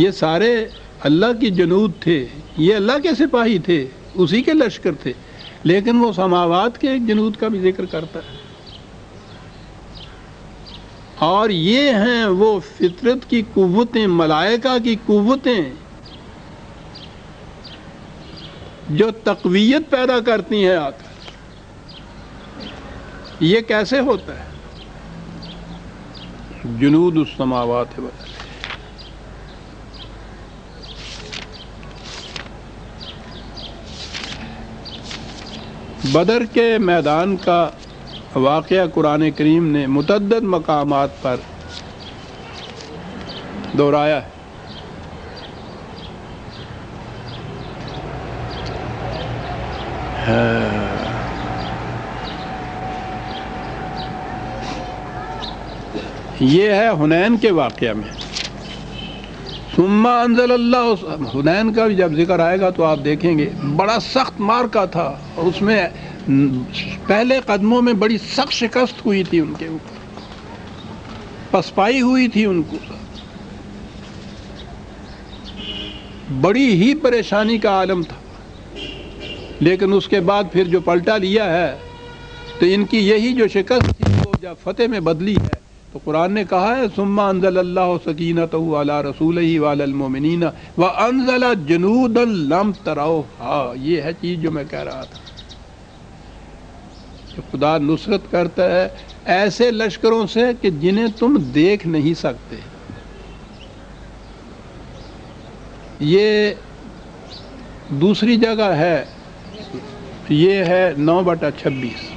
یہ سارے اللہ کی جنود تھے، یہ اللہ کے سپاہی تھے، اسی کے لشکر تھے، لیکن وہ سماوات کے ایک جنود کا بھی ذکر کرتا ہے۔ اور یہ ہیں وہ فطرت کی قوتیں، ملائکہ کی قوتیں جو تقویت پیدا کرتی ہیں آ کر۔ یہ کیسے ہوتا ہے؟ جنود السماوات والارض۔ بدر کے میدان کا واقعہ قرآن کریم نے متعدد مقامات پر دہرایا ہے۔ یہ ہے حنین کے واقعہ میں۔ ثم انزل اللہ، حنین کا بھی جب ذکر آئے گا تو آپ دیکھیں گے بڑا سخت مارکا تھا، اور اس میں پہلے قدموں میں بڑی سخت شکست ہوئی تھی، ان کے اوپر پسپائی ہوئی تھی، ان کو بڑی ہی پریشانی کا عالم تھا۔ لیکن اس کے بعد پھر جو پلٹا لیا ہے تو ان کی یہی جو شکست تھی وہ جب فتح میں بدلی ہے، تو قرآن نے کہا ہے ثم انزل اللہ سکینتہ علی رسولہ وعلی المؤمنین وانزل جنودا لم تروها۔ یہ ہے چیز جو میں کہہ رہا تھا کہ خدا نصرت کرتا ہے ایسے لشکروں سے کہ جنہیں تم دیکھ نہیں سکتے۔ یہ دوسری جگہ ہے، یہ ہے 9/26۔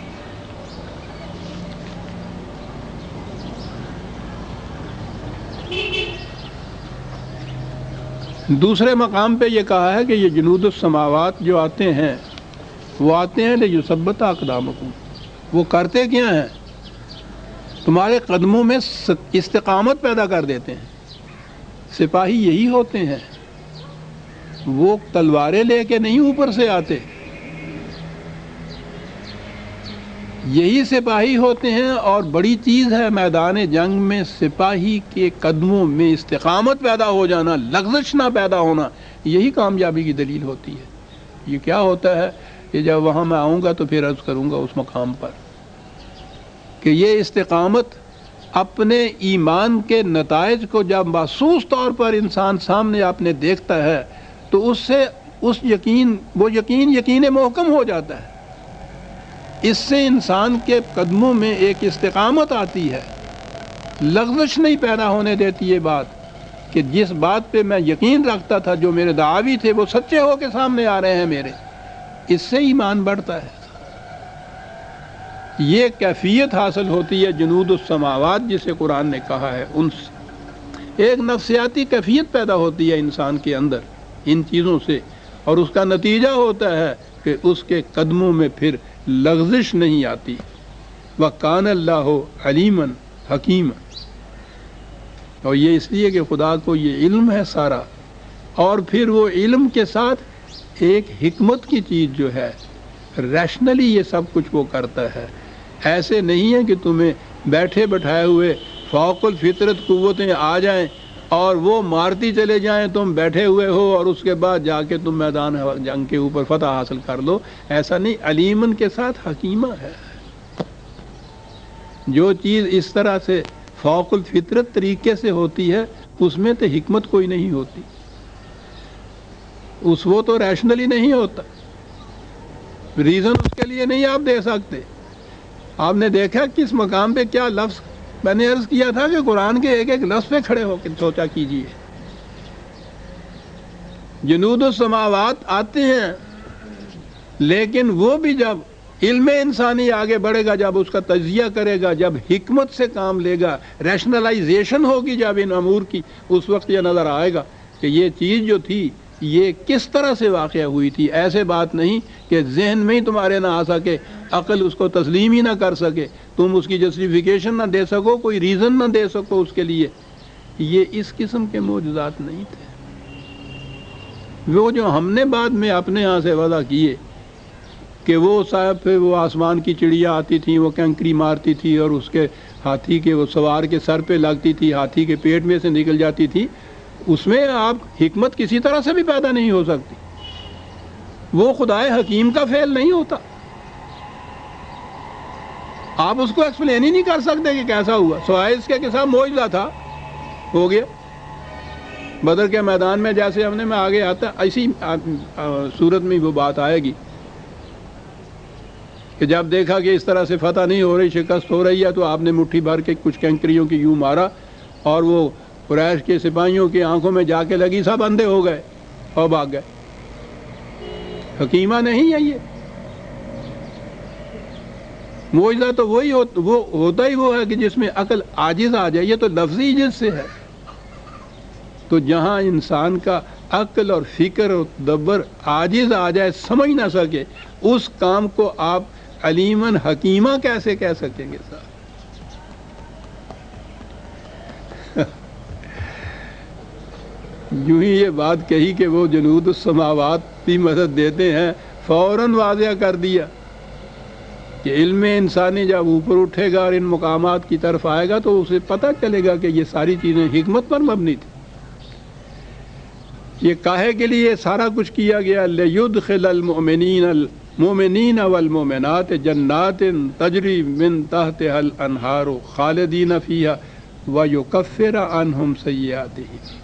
دوسرے مقام پہ یہ کہا ہے کہ یہ جنود السماوات جو آتے ہیں وہ آتے ہیں لیثبت اقدامکم، وہ کرتے کیا ہیں؟ تمہارے قدموں میں استقامت پیدا کر دیتے ہیں۔ سپاہی یہی ہوتے ہیں، وہ تلواریں لے کے نہیں اوپر سے آتے، یہی سپاہی ہوتے ہیں۔ اور بڑی چیز ہے میدان جنگ میں سپاہی کے قدموں میں استقامت پیدا ہو جانا، لغزش نہ پیدا ہونا، یہی کامیابی کی دلیل ہوتی ہے۔ یہ کیا ہوتا ہے کہ جب وہاں میں آؤں گا تو پھر عرض کروں گا اس مقام پر کہ یہ استقامت اپنے ایمان کے نتائج کو جب محسوس طور پر انسان سامنے اپنے دیکھتا ہے تو اس سے وہ یقین محکم ہو جاتا ہے۔ اس سے انسان کے قدموں میں ایک استقامت آتی ہے، لغزش نہیں پیدا ہونے دیتی یہ بات کہ جس بات پہ میں یقین رکھتا تھا، جو میرے دعاوی تھے وہ سچے ہو کے سامنے آ رہے ہیں میرے، اس سے ایمان بڑھتا ہے۔ یہ کیفیت حاصل ہوتی ہے جنود السماوات جسے قرآن نے کہا ہے، ان سے ایک نفسیاتی کیفیت پیدا ہوتی ہے انسان کے اندر ان چیزوں سے، اور اس کا نتیجہ ہوتا ہے کہ اس کے قدموں میں پھر لغزش نہیں آتی۔ وَكَانَ اللَّهُ عَلِيمًا حَكِيمًا۔ اور یہ اس لیے کہ خدا کو یہ علم ہے سارا، اور پھر وہ علم کے ساتھ ایک حکمت کی چیز جو ہے، ریشنلی یہ سب کچھ وہ کرتا ہے۔ ایسے نہیں ہے کہ تمہیں بیٹھے بٹھائے ہوئے فوق الفطرت قوتیں آ جائیں اور وہ مارتی چلے جائیں، تم بیٹھے ہوئے ہو اور اس کے بعد جا کے تم میدان جنگ کے اوپر فتح حاصل کر لو، ایسا نہیں۔ علیمن کے ساتھ حکیمہ ہے۔ جو چیز اس طرح سے فوق الفطرت طریقے سے ہوتی ہے اس میں تو حکمت کوئی نہیں ہوتی، وہ تو ریشنلی نہیں ہوتا، ریزن اس کے لیے نہیں آپ دے سکتے۔ آپ نے دیکھا کس مقام پہ کیا لفظ، میں نے عرض کیا تھا کہ قرآن کے ایک ایک لفظ پہ کھڑے ہو کے سوچا کیجئے۔ جنود السماوات آتے ہیں، لیکن وہ بھی جب علم انسانی آگے بڑھے گا، جب اس کا تجزیہ کرے گا، جب حکمت سے کام لے گا، ریشنلائزیشن ہوگی جب ان امور کی، اس وقت یہ نظر آئے گا کہ یہ چیز جو تھی یہ کس طرح سے واقع ہوئی تھی۔ ایسے بات نہیں کہ ذہن میں ہی تمہارے نہ آ سکے، عقل اس کو تسلیم ہی نہ کر سکے، تم اس کی جسٹیفیکیشن نہ دے سکو، کوئی ریزن نہ دے سکو اس کے لیے۔ یہ اس قسم کے معجزات نہیں تھے، وہ جو ہم نے بعد میں اپنے ہاں سے وضع کیے کہ وہ صاحب پہ وہ آسمان کی چڑیا آتی تھی، وہ کنکری مارتی تھی اور اس کے ہاتھی کے وہ سوار کے سر پہ لگتی تھی، ہاتھی کے پیٹ میں سے نکل جاتی تھی، اس میں آپ حکمت کسی طرح سے بھی پیدا نہیں ہو سکتی، وہ خدائے حکیم کا فعل نہیں ہوتا، آپ اس کو ایکسپلین ہی نہیں کر سکتے کہ کیسا ہوا، سوائے اس کے ساتھ معجزہ تھا، ہو گیا۔ بدر کے میدان میں جیسے ہم نے میں آگے آتا ایسی صورت میں وہ بات آئے گی کہ جب دیکھا کہ اس طرح سے فتح نہیں ہو رہی، شکست ہو رہی ہے، تو آپ نے مٹھی بھر کے کچھ کنکریوں کی یوں مارا اور وہ قریش کے سپاہیوں کی آنکھوں میں جا کے لگی، سب اندھے ہو گئے اور بھاگ گئے۔ حکیمہ نہیں ہے یہ، معجزہ تو وہی وہ ہوتا ہی وہ ہے کہ جس میں عقل عاجز آ جائے، یہ تو لفظی جس سے ہے۔ تو جہاں انسان کا عقل اور فکر اور تدبر عاجز آ جائے، سمجھ نہ سکے، اس کام کو آپ علیماً حکیمہ کیسے کہہ سکیں گے صاحب؟ یوں ہی یہ بات کہی کہ وہ جنود السماوات بھی مدد دیتے ہیں، فوراً واضح کر دیا کہ علم انسانی جب اوپر اٹھے گا اور ان مقامات کی طرف آئے گا تو اسے پتہ چلے گا کہ یہ ساری چیزیں حکمت پر مبنی تھی۔ یہ کاہے کے لیے سارا کچھ کیا گیا، لِيُدْخِلَ الْمُؤْمِنِينَ وَالْمُؤْمِنَاتِ جَنَّاتٍ تَجْرِي مِن تَحْتِهَا الْأَنْهَارُ خَالِدِينَ فِيهَا وَيُكَفِّرَ عَنْهُمْ سَيِّئَاتِهِمْ۔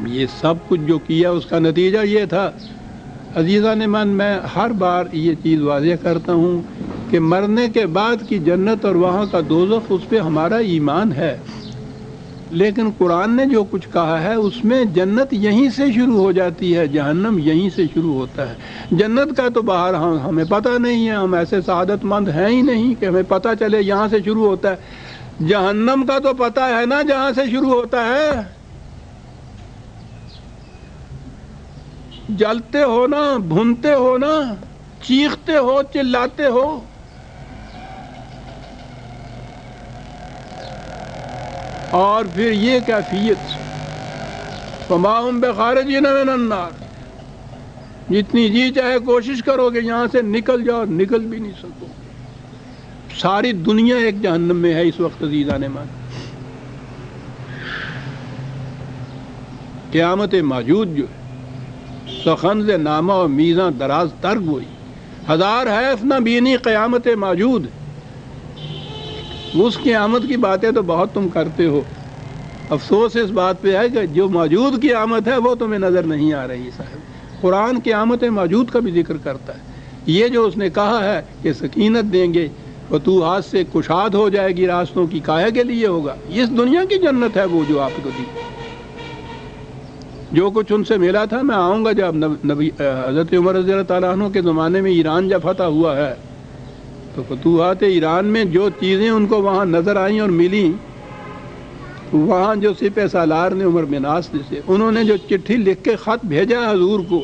یہ سب کچھ جو کیا اس کا نتیجہ یہ تھا۔ عزیزان من، میں ہر بار یہ چیز واضح کرتا ہوں کہ مرنے کے بعد کی جنت اور وہاں کا دوزخ، اس پہ ہمارا ایمان ہے، لیکن قرآن نے جو کچھ کہا ہے اس میں جنت یہیں سے شروع ہو جاتی ہے، جہنم یہیں سے شروع ہوتا ہے۔ جنت کا تو باہر ہمیں پتہ نہیں ہے، ہم ایسے سعادت مند ہیں ہی نہیں کہ ہمیں پتہ چلے یہاں سے شروع ہوتا ہے۔ جہنم کا تو پتہ ہے نا جہاں سے شروع ہوتا ہے، جلتے ہو نا، بھونتے ہو نا، چیختے ہو، چلاتے ہو۔ اور پھر یہ کیفیت، فما ہم بخارجین من النار، جتنی جی چاہے کوشش کرو کہ یہاں سے نکل جاؤ، نکل بھی نہیں سکو۔ ساری دنیا ایک جہنم میں ہے اس وقت عزیزان من۔ قیامت موجود جو ہے، سخنز نامہ و میزاں دراز تر گوئی، ہزار حیف نہ بینی قیامت موجود۔ اس قیامت کی باتیں تو بہت تم کرتے ہو، افسوس اس بات پہ ہے کہ جو موجود قیامت ہے وہ تمہیں نظر نہیں آ رہی صاحب۔ قرآن قیامت موجود کا بھی ذکر کرتا ہے۔ یہ جو اس نے کہا ہے کہ سکینت دیں گے، فتوحات سے کشاد ہو جائے گی راستوں کی، کاہے کے لیے ہوگا؟ اس دنیا کی جنت ہے وہ جو آپ کو دی۔ جو کچھ ان سے ملا تھا، میں آؤں گا جب حضرت عمر رضی اللہ تعالیٰ عنہ کے زمانے میں ایران جب فتح ہوا ہے تو فتوحات ایران میں جو چیزیں ان کو وہاں نظر آئیں اور ملیں، وہاں جو سپہ سالار نے عمر بن عاص سے انہوں نے جو چٹھی لکھ کے خط بھیجا حضور کو،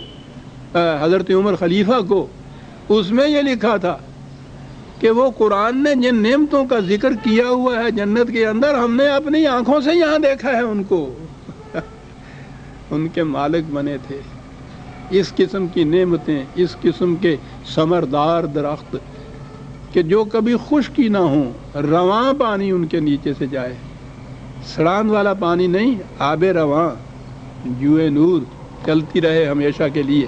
حضرت عمر خلیفہ کو، اس میں یہ لکھا تھا کہ وہ قرآن نے جن نعمتوں کا ذکر کیا ہوا ہے جنت کے اندر، ہم نے اپنی آنکھوں سے یہاں دیکھا ہے ان کو۔ ان کے مالک بنے تھے اس قسم کی نعمتیں، اس قسم کے ثمردار درخت کہ جو کبھی خشکی نہ ہوں، رواں پانی ان کے نیچے سے جائے، سڑان والا پانی نہیں، آب رواں، جوئے نور چلتی رہے ہمیشہ کے لیے۔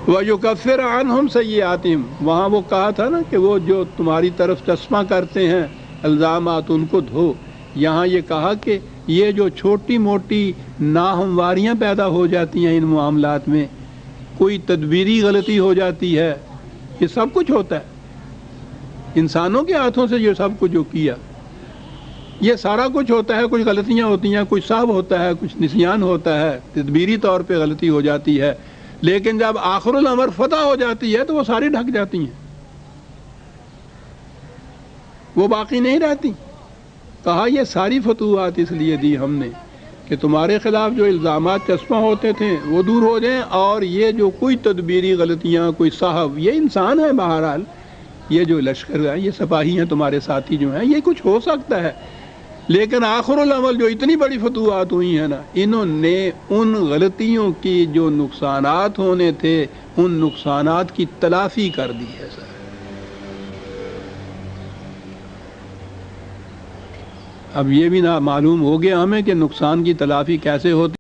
وَيُكَفِّرَ عَنْهُمْ سَيِّئَاتِهِمْ، وہاں وہ کہا تھا نا کہ وہ جو تمہاری طرف چشمہ کرتے ہیں الزامات، ان کو دھو۔ یہاں یہ کہا کہ یہ جو چھوٹی موٹی ناہمواریاں پیدا ہو جاتی ہیں ان معاملات میں، کوئی تدبیری غلطی ہو جاتی ہے، یہ سب کچھ ہوتا ہے انسانوں کے ہاتھوں سے، یہ سب کچھ جو کیا یہ سارا کچھ ہوتا ہے، کچھ غلطیاں ہوتی ہیں، کچھ سہو ہوتا ہے، کچھ نسیان ہوتا ہے، تدبیری طور پہ غلطی ہو جاتی ہے، لیکن جب آخر الامر فتح ہو جاتی ہے تو وہ ساری ڈھک جاتی ہیں، وہ باقی نہیں رہتی۔ کہا یہ ساری فتوحات اس لیے دی ہم نے کہ تمہارے خلاف جو الزامات چسپاں ہوتے تھے وہ دور ہو جائیں، اور یہ جو کوئی تدبیری غلطیاں، کوئی صاحب، یہ انسان ہے بہرحال، یہ جو لشکر ہے، یہ سپاہی ہیں تمہارے ساتھی جو ہیں، یہ کچھ ہو سکتا ہے، لیکن آخر العمل جو اتنی بڑی فتوحات ہوئی ہیں نا، انہوں نے ان غلطیوں کی جو نقصانات ہونے تھے ان نقصانات کی تلافی کر دی ہے سر۔ اب یہ بھی نہ معلوم ہو گیا ہمیں کہ نقصان کی تلافی کیسے ہوتی